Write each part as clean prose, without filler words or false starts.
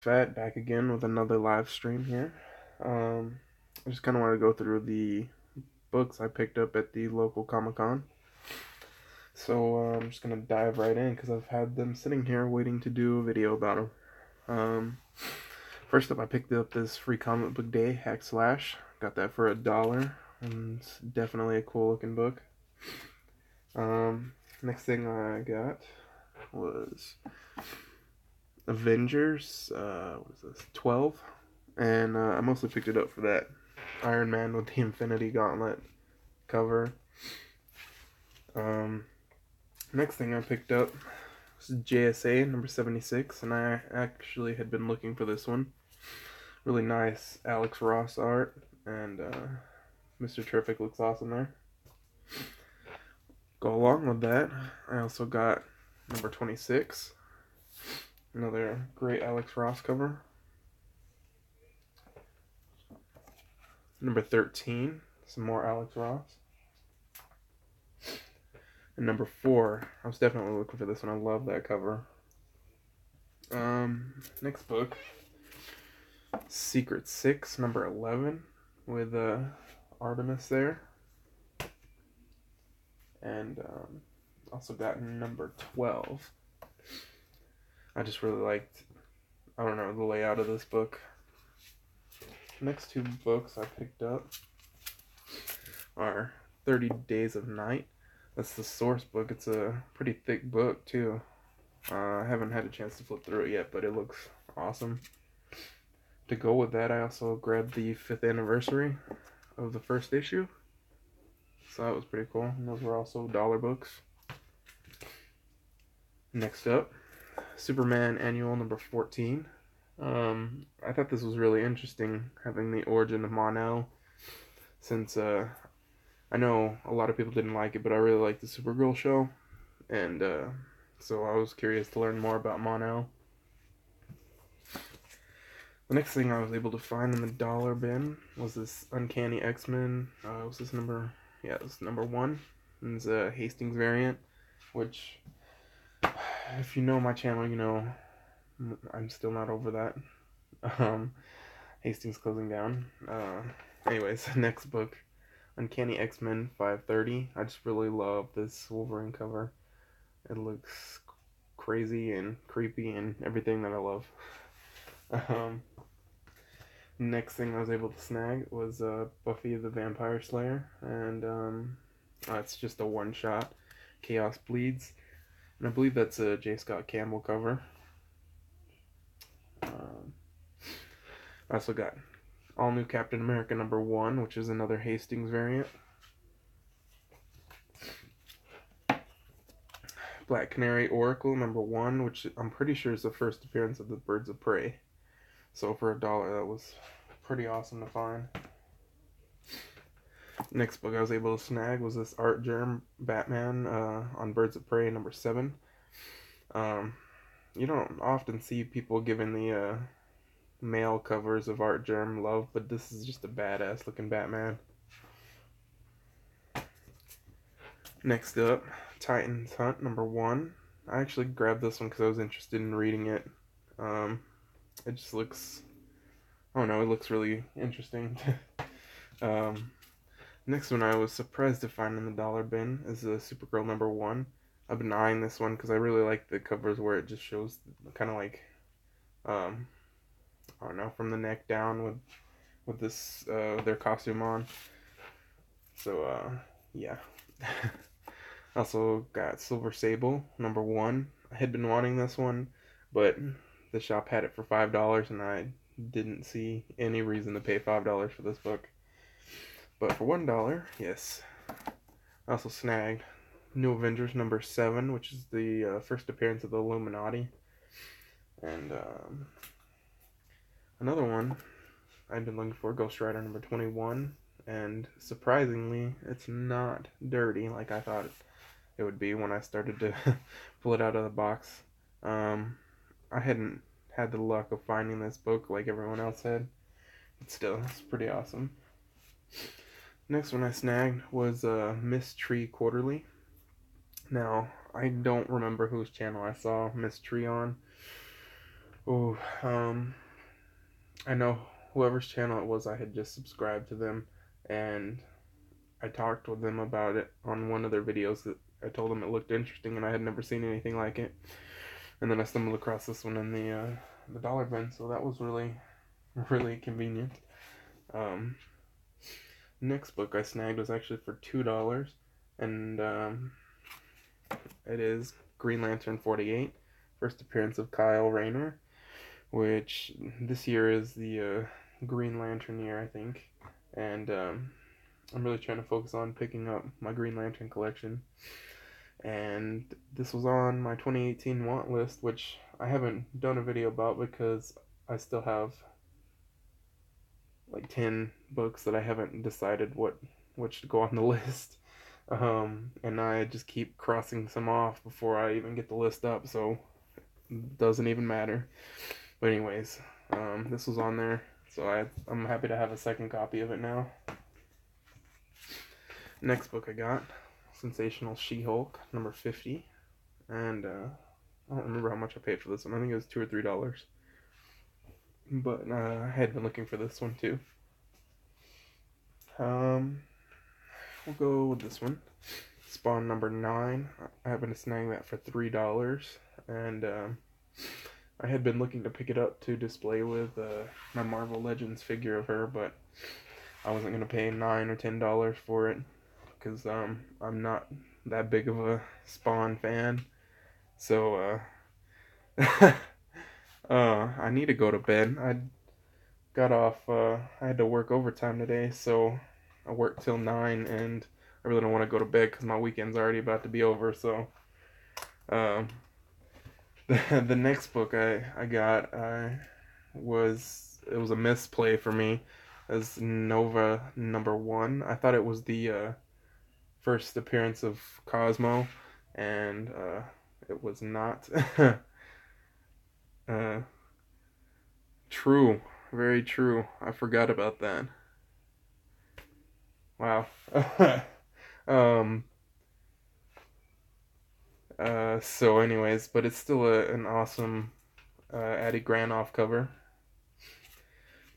Fat back again with another live stream here. I just kind of want to go through the books I picked up at the local Comic Con. So I'm just gonna dive right in because I've had them sitting here waiting to do a video about them. Um, First up, I picked up this Free Comic Book Day Hack Slash. Got that for $1, and it's definitely a cool looking book. Next thing I got was Avengers. What is this? 12. And I mostly picked it up for that Iron Man with the Infinity Gauntlet cover. Um, Next thing I picked up was JSA number 76, and I actually had been looking for this one. Really nice Alex Ross art, and Mr. Terrific looks awesome there. Go along with that, I also got number 26, another great Alex Ross cover. Number 13, some more Alex Ross. And number 4, I was definitely looking for this one. I love that cover. Next book, Secret 6, number 11, with Artemis there. And also got number 12. I just really liked, I don't know, the layout of this book. Next two books I picked up are 30 Days of Night. That's the source book. It's a pretty thick book, too. I haven't had a chance to flip through it yet, but it looks awesome. To go with that, I also grabbed the 5th anniversary of the first issue. So that was pretty cool. And those were also dollar books. Next up, Superman Annual number 14. I thought this was really interesting, having the origin of Mon-El, since I know a lot of people didn't like it, but I really liked the Supergirl show, and so I was curious to learn more about Mon-El. The next thing I was able to find in the dollar bin was this Uncanny X-Men. Was this number? Yeah, this is number 1. And it's a Hastings variant, which, if you know my channel, you know I'm still not over that. Hastings closing down. Anyways, next book, Uncanny X-Men 530. I just really love this Wolverine cover. It looks crazy and creepy and everything that I love. Next thing I was able to snag was Buffy the Vampire Slayer, and it's just a one-shot, Chaos Bleeds, and I believe that's a J. Scott Campbell cover. I also got All New Captain America number 1, which is another Hastings variant. Black Canary Oracle number 1, which I'm pretty sure is the first appearance of the Birds of Prey. So for $1, that was pretty awesome to find. Next book I was able to snag was this Art Germ Batman on Birds of Prey number 7. You don't often see people giving the male covers of Art Germ love, but this is just a badass looking Batman. Next up, Titans Hunt number 1. I actually grabbed this one because I was interested in reading it. It just looks, I don't know, it looks really interesting. Next one I was surprised to find in the dollar bin is the Supergirl number 1. I've been eyeing this one because I really like the covers where it just shows kind of like, I don't know, from the neck down with this their costume on. So yeah. Also got Silver Sable number 1. I had been wanting this one, but the shop had it for $5, and I didn't see any reason to pay $5 for this book. But for $1, yes. I also snagged New Avengers number 7, which is the first appearance of the Illuminati. And another one I've been looking for, Ghost Rider number 21. And surprisingly, it's not dirty like I thought it would be when I started to pull it out of the box. I hadn't had the luck of finding this book like everyone else had. But still, it's pretty awesome. Next one I snagged was Miss Tree Quarterly. Now, I don't remember whose channel I saw Miss Tree on, Oh, I know whoever's channel it was, I had just subscribed to them, and I talked with them about it on one of their videos. That I told them it looked interesting, and I had never seen anything like it. And then I stumbled across this one in the dollar bin, so that was really really convenient. Um, Next book I snagged was actually for $2, and it is Green Lantern 48, first appearance of Kyle Rayner, which this year is the Green Lantern year, I think, and I'm really trying to focus on picking up my Green Lantern collection. And this was on my 2018 want list, which I haven't done a video about because I still have like 10 books that I haven't decided what should go on the list. And I just keep crossing some off before I even get the list up, so it doesn't even matter. But anyways, this was on there, so I'm happy to have a second copy of it now. Next book I got, Sensational She-Hulk, number 50, and I don't remember how much I paid for this one. I think it was $2 or $3, but I had been looking for this one too. We'll go with this one, Spawn number 9. I happened to snag that for $3, and I had been looking to pick it up to display with my Marvel Legends figure of her, but I wasn't gonna pay $9 or $10 for it because I'm not that big of a Spawn fan. So I need to go to bed. I got off. I had to work overtime today, so I worked till 9, and I really don't want to go to bed because my weekend's already about to be over. So um, the next book I got was a misplay for me as Nova number 1. I thought it was the first appearance of Cosmo, and it was not. uh, True, very true. I forgot about that. Wow. um. So, anyways, but it's still an awesome Addie Granoff cover.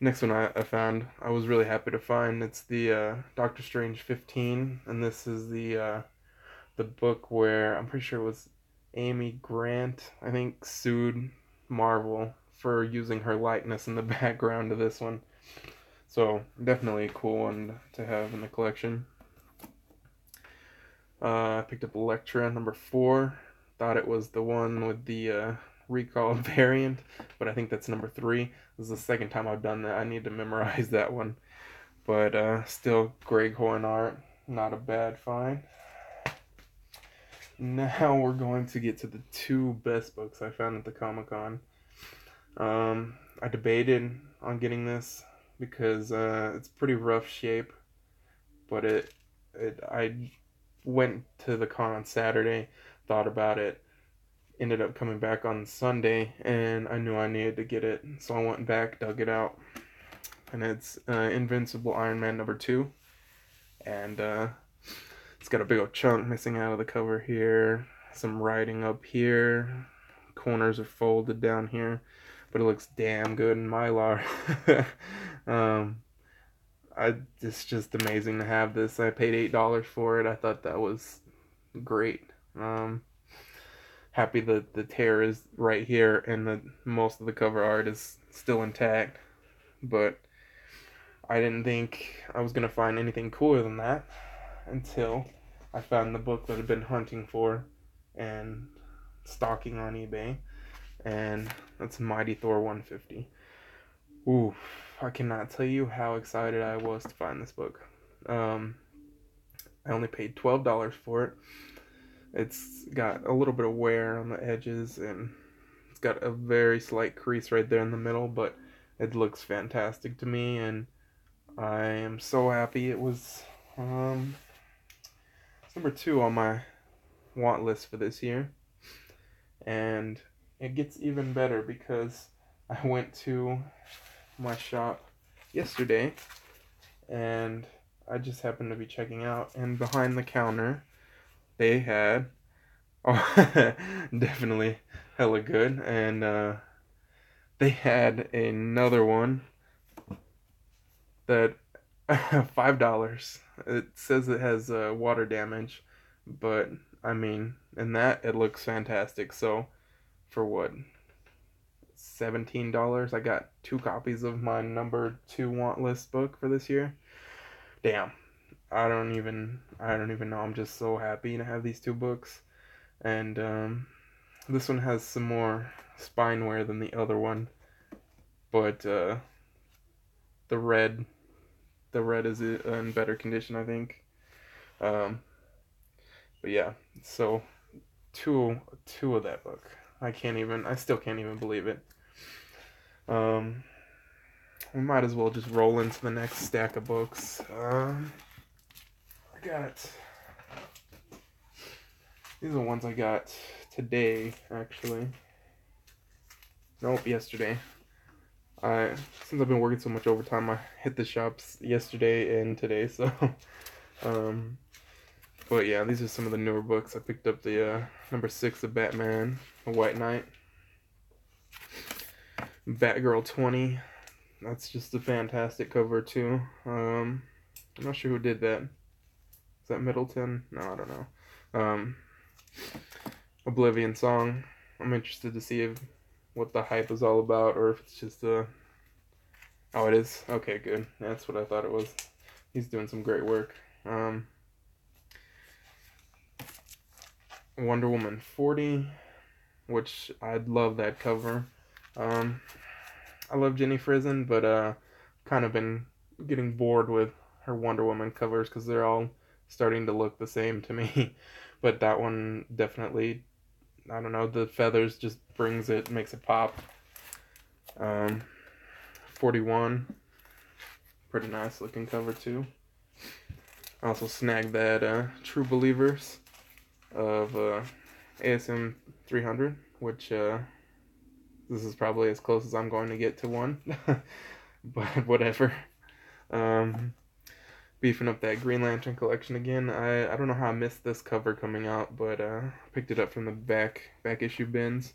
Next one I found, I was really happy to find. It's the Doctor Strange 15, and this is the book where I'm pretty sure it was Amy Grant, I think, sued Marvel for using her likeness in the background of this one. So definitely a cool one to have in the collection. I picked up Elektra number 4. Thought it was the one with the recall variant, but I think that's number 3. This is the second time I've done that. I need to memorize that one. But still, Greg Horn art, not a bad find. Now we're going to get to the 2 best books I found at the Comic-Con. I debated on getting this because it's pretty rough shape, but I went to the con on Saturday, thought about it, ended up coming back on Sunday, and I knew I needed to get it, so I went back, dug it out, and it's Invincible Iron Man number 2, and it's got a big old chunk missing out of the cover here, some writing up here, corners are folded down here, but it looks damn good in Mylar. It's just amazing to have this. I paid $8 for it. I thought that was great. Happy that the tear is right here and that most of the cover art is still intact, but I didn't think I was gonna find anything cooler than that until I found the book that I've been hunting for and stalking on eBay, and that's Mighty Thor 150. Ooh, I cannot tell you how excited I was to find this book. I only paid $12 for it. It's got a little bit of wear on the edges, and it's got a very slight crease right there in the middle, but it looks fantastic to me, and I am so happy. It was it's number 2 on my want list for this year, and it gets even better because I went to my shop yesterday, and I just happened to be checking out, and behind the counter they had definitely hella good, and they had another one that $5. It says it has water damage, but I mean, in that it looks fantastic. So for what, $17, I got 2 copies of my number 2 want list book for this year. Damn, I don't even know. I'm just so happy to have these 2 books, and this one has some more spine wear than the other one, but the red the red is in better condition, I think. Um, but yeah, so two of that book. I still can't even believe it. Um, we might as well just roll into the next stack of books. I got these are the ones I got today, actually. Nope, yesterday. I Since I've been working so much overtime, I hit the shops yesterday and today. So, um, but yeah, these are some of the newer books. I picked up the number 6 of Batman, The White Knight, Batgirl 20. That's just a fantastic cover too. I'm not sure who did that. Is that Middleton? No, I don't know. Um, Oblivion Song. I'm interested to see what the hype is all about, or if it's just a. Oh, it is. Okay, good. That's what I thought it was. He's doing some great work. Wonder Woman 40, which I'd love that cover. Um, I love Jenny Frison, but kind of been getting bored with her Wonder Woman covers because they're all starting to look the same to me. But that one definitely, I don't know, the feathers just makes it pop. 41, pretty nice looking cover too. I also snagged that True Believers of ASM 300, which this is probably as close as I'm going to get to one, but whatever. Beefing up that Green Lantern collection again. I don't know how I missed this cover coming out, but picked it up from the back issue bins.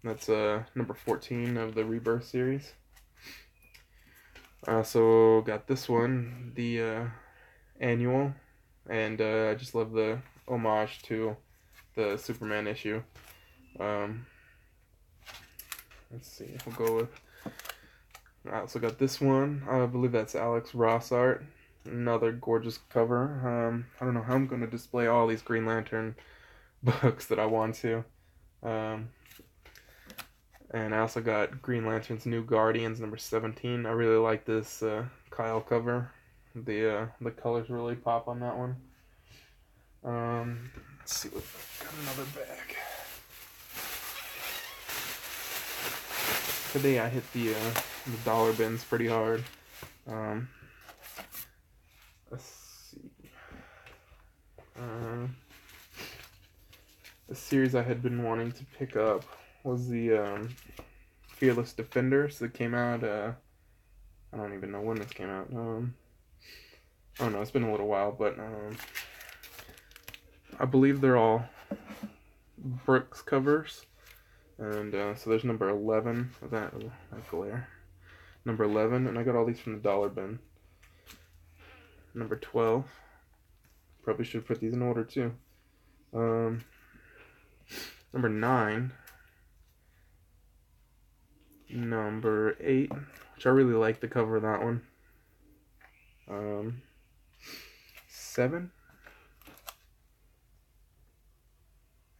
That's number 14 of the Rebirth series. I also got this one, the annual, and I just love the homage to the Superman issue. Let's see, we'll go with. I also got this one. I believe that's Alex Ross art. Another gorgeous cover. I don't know how I'm going to display all these Green Lantern books that I want to. And I also got Green Lantern's New Guardians number 17. I really like this Kyle cover. The colors really pop on that one. Let's see what got another bag. Today I hit the dollar bins pretty hard. Let's see. A series I had been wanting to pick up was the Fearless Defenders that came out. I don't even know when this came out. I don't know. It's been a little while, but I believe they're all Brooks covers. And so there's number 11 of that glare. Number 11, and I got all these from the dollar bin. Number 12. Probably should put these in order too. Number 9. Number 8, which I really like the cover of that one. 7.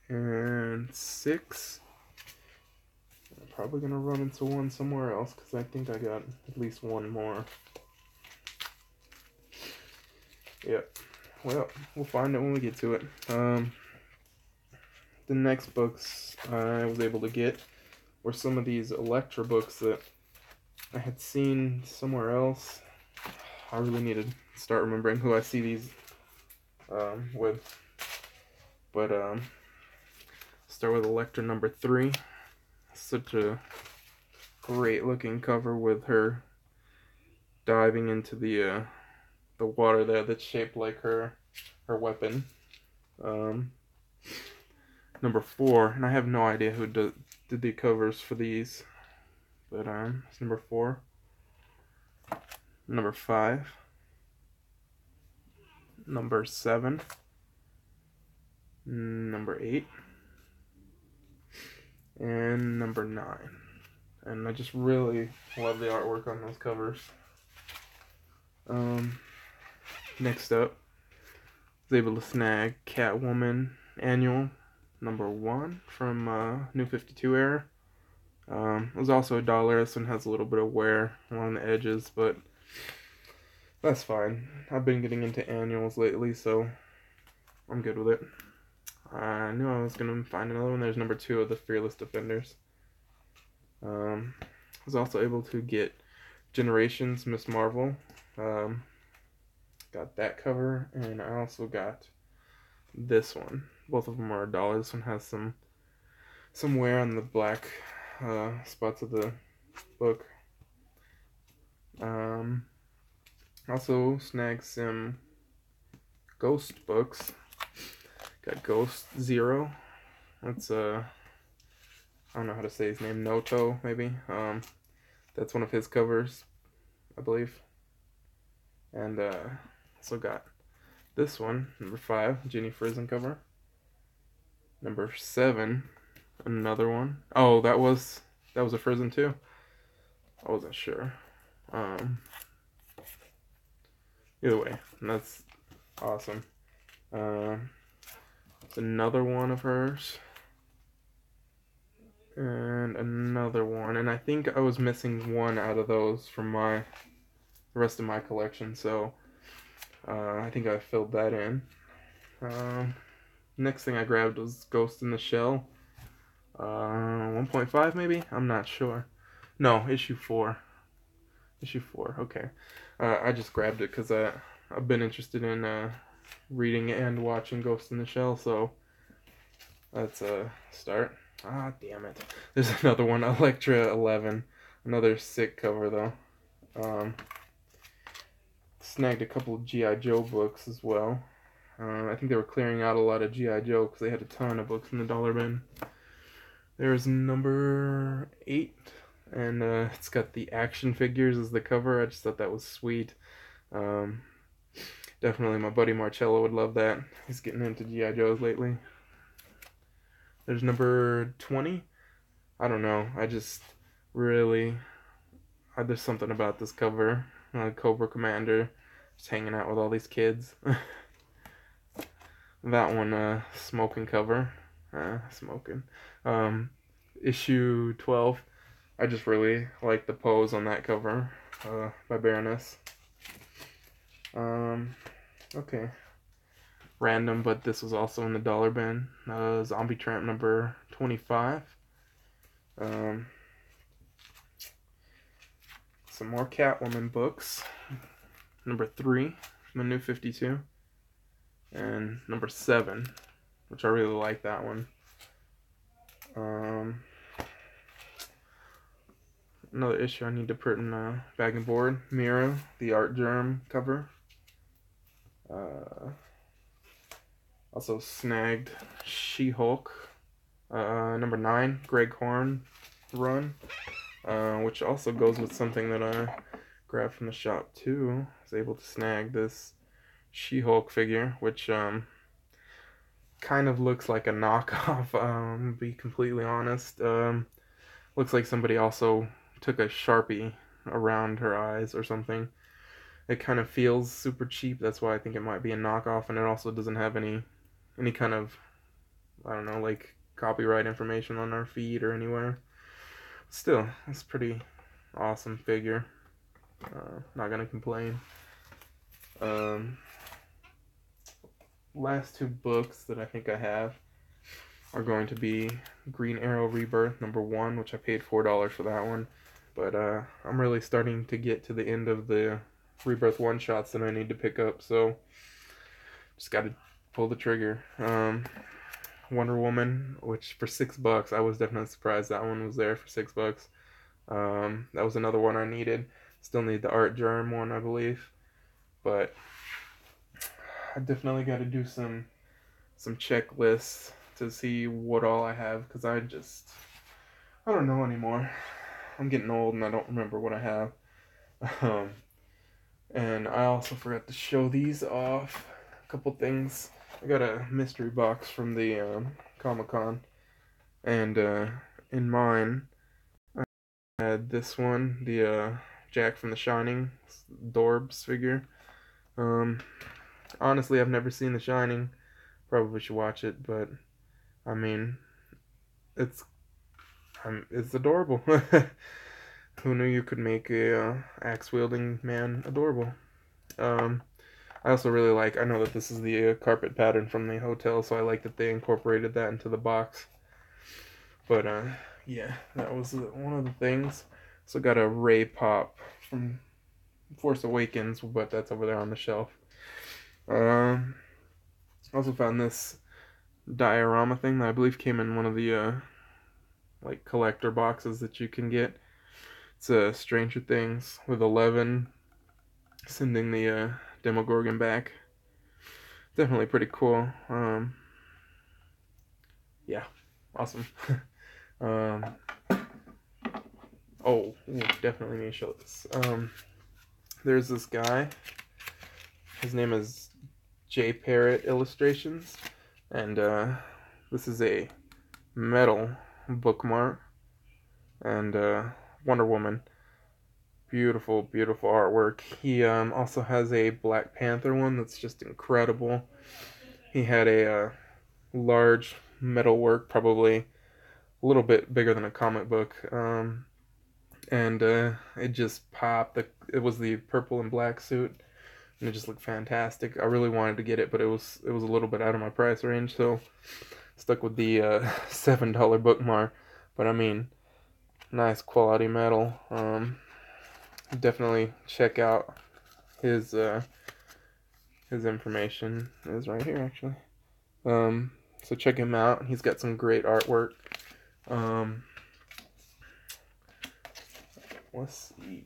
And 6. I'm probably going to run into one somewhere else because I think I got at least one more. Yep. Well, we'll find it when we get to it. The next books I was able to get were some of these Electra books that I had seen somewhere else. I really need to start remembering who I see these with. But start with Electra number 3. Such a great looking cover with her diving into the water there that's shaped like her weapon. Number 4, and I have no idea who did the covers for these, but it's number 4, number 5, number 7, number 8, and number 9. And I just really love the artwork on those covers. Next up, I was able to snag Catwoman Annual number 1 from New 52 era. It was also $1. This one has a little bit of wear along the edges, but that's fine. I've been getting into annuals lately, so I'm good with it. I knew I was going to find another one. There's number 2 of the Fearless Defenders. I was also able to get Generations Miss Marvel. Got that cover, and I also got this one. Both of them are $1. This one has some wear on the black spots of the book. Also snagged some Ghost books. Got Ghost Zero. That's I don't know how to say his name. Noto, maybe. That's one of his covers, I believe. And also got this one, number 5, Jenny Frizen cover. Number 7, another one. Oh, that was a Frizen too. I wasn't sure. Either way, that's awesome. It's another one of hers. And another one. And I think I was missing one out of those from the rest of my collection. So I think I filled that in. Next thing I grabbed was Ghost in the Shell. 1.5 maybe? I'm not sure. No, issue 4. Issue 4, okay. I just grabbed it because I've been interested in reading and watching Ghost in the Shell, so that's a start. Ah, damn it. There's another one, Electra 11. Another sick cover, though. Snagged a couple of G.I. Joe books as well. I think they were clearing out a lot of G.I. Joe because they had a ton of books in the dollar bin. There's number 8, and it's got the action figures as the cover. I just thought that was sweet. Definitely my buddy Marcello would love that. He's getting into G.I. Joes lately. There's number 20. I don't know. I just really... there's something about this cover. Cobra Commander just hanging out with all these kids. That one, smoking cover. Smoking. Issue 12. I just really like the pose on that cover by Baroness. Okay. Random, but this was also in the dollar bin. Zombie Tramp number 25. Some more Catwoman books. Number 3 from the New 52. And number 7, which I really like that one. Another issue I need to put in bag and board. Mira, the Art Germ cover. Also snagged She-Hulk, number 9, Greg Horn run, which also goes with something that I grabbed from the shop too. I was able to snag this She-Hulk figure, which kind of looks like a knockoff, to be completely honest. Looks like somebody also took a Sharpie around her eyes or something. It kind of feels super cheap. That's why I think it might be a knockoff, and it also doesn't have any kind of, I don't know, like copyright information on our feed or anywhere. Still, it's a pretty awesome figure. Not gonna complain. Last 2 books that I think I have are going to be Green Arrow Rebirth number 1, which I paid $4 for that one. But I'm really starting to get to the end of the Rebirth one-shots that I need to pick up, so just got to pull the trigger. Wonder Woman, which for $6, I was definitely surprised that one was there for $6. That was another one I needed. Still need the Art Germ one, I believe, but I definitely got to do some checklists to see what all I have, because I don't know anymore. I'm getting old and I don't remember what I have. Um, and I also forgot to show these off. A couple things. I got a mystery box from the Comic-Con, and in mine I had this one, the Jack from The Shining, Dorbs figure. Um, Honestly, I've never seen The Shining. Probably should watch it, but I mean, it's it's adorable. Who knew you could make a axe wielding man adorable? Um, I also really like. I know that this is the carpet pattern from the hotel, so I like that they incorporated that into the box. But yeah, that was one of the things. So got a Ray pop from Force Awakens, but that's over there on the shelf. Um, Also found this diorama thing that I believe came in one of the like collector boxes that you can get. It's Stranger Things with 11 sending the Demogorgon back. Definitely pretty cool. Yeah, awesome. um, Definitely need to show this. There's this guy. His name is J Parrott Illustrations, and this is a metal bookmark and Wonder Woman. Beautiful, beautiful artwork. He also has a Black Panther one that's just incredible. He had a large metal work, probably a little bit bigger than a comic book, and it just popped. It was the purple and black suit, and it just looked fantastic. I really wanted to get it, but it was a little bit out of my price range, so stuck with the $7 bookmark. But I mean, nice quality metal. Definitely check out his information is right here actually. So check him out. He's got some great artwork. Um, let's see.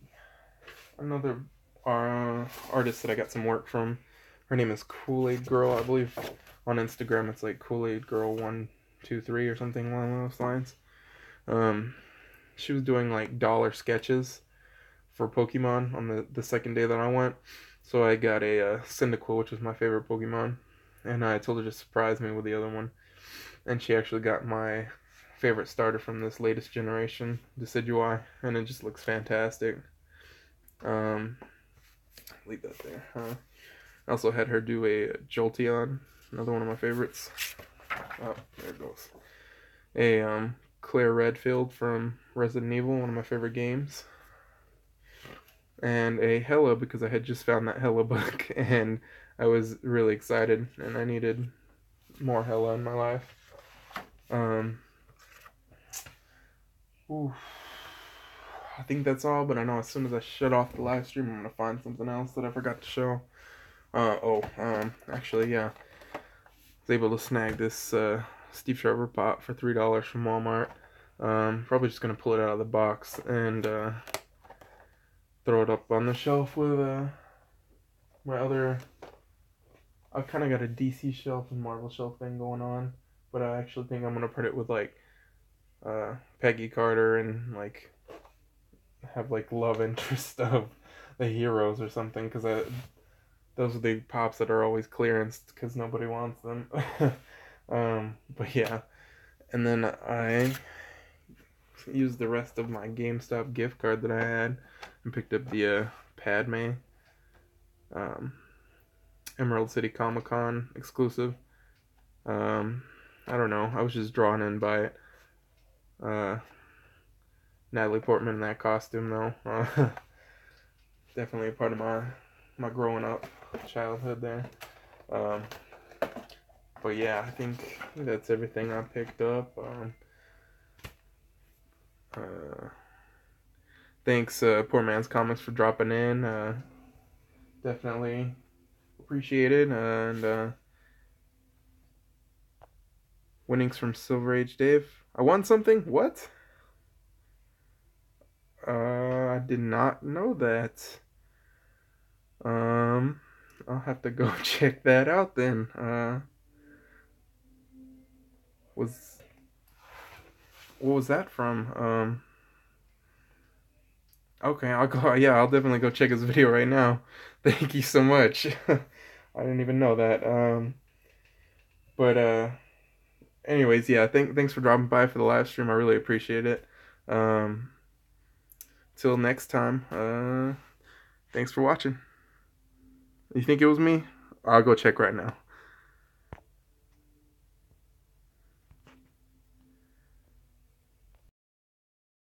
Another artist that I got some work from. Her name is Kool-Aid Girl. I believe on Instagram it's like Kool-Aid Girl 123 or something along those lines. She was doing like dollar sketches for Pokemon on the second day that I went. So I got a Cyndaquil, which was my favorite Pokemon, and I told her to surprise me with the other one. And she actually got my favorite starter from this latest generation, Decidueye, and it just looks fantastic. Leave that there. I also had her do a Jolteon, another one of my favorites. Oh, there it goes. A Claire Redfield from Resident Evil, one of my favorite games. And a Hella, because I had just found that Hella book and I was really excited and I needed more Hella in my life. Oof. I think that's all, but I know as soon as I shut off the live stream, I'm gonna find something else that I forgot to show. Actually, yeah, I was able to snag this Steve Trevor pot for $3 from Walmart. Probably just gonna pull it out of the box and throw it up on the shelf with my other. I've kind of got a DC shelf and Marvel shelf thing going on, but I actually think I'm gonna put it with like Peggy Carter and like have like love interest of the heroes or something, because those are the pops that are always clearanced because nobody wants them. But yeah, and then I used the rest of my GameStop gift card that I had and picked up the Padme Emerald City Comic Con exclusive. I don't know, I was just drawn in by it. Natalie Portman in that costume though. Definitely a part of my growing up childhood there. But yeah, I think that's everything I picked up. Thanks, Poor Man's Comics, for dropping in. Definitely appreciate it. And winnings from Silver Age Dave. I won something? What? I did not know that. I'll have to go check that out then. Was What was that from? Okay, I'll go. Yeah, I'll definitely go check his video right now. Thank you so much. I didn't even know that. But anyways, yeah. Thanks for dropping by for the live stream. I really appreciate it. Um, till next time. Thanks for watching. You think it was me? I'll go check right now.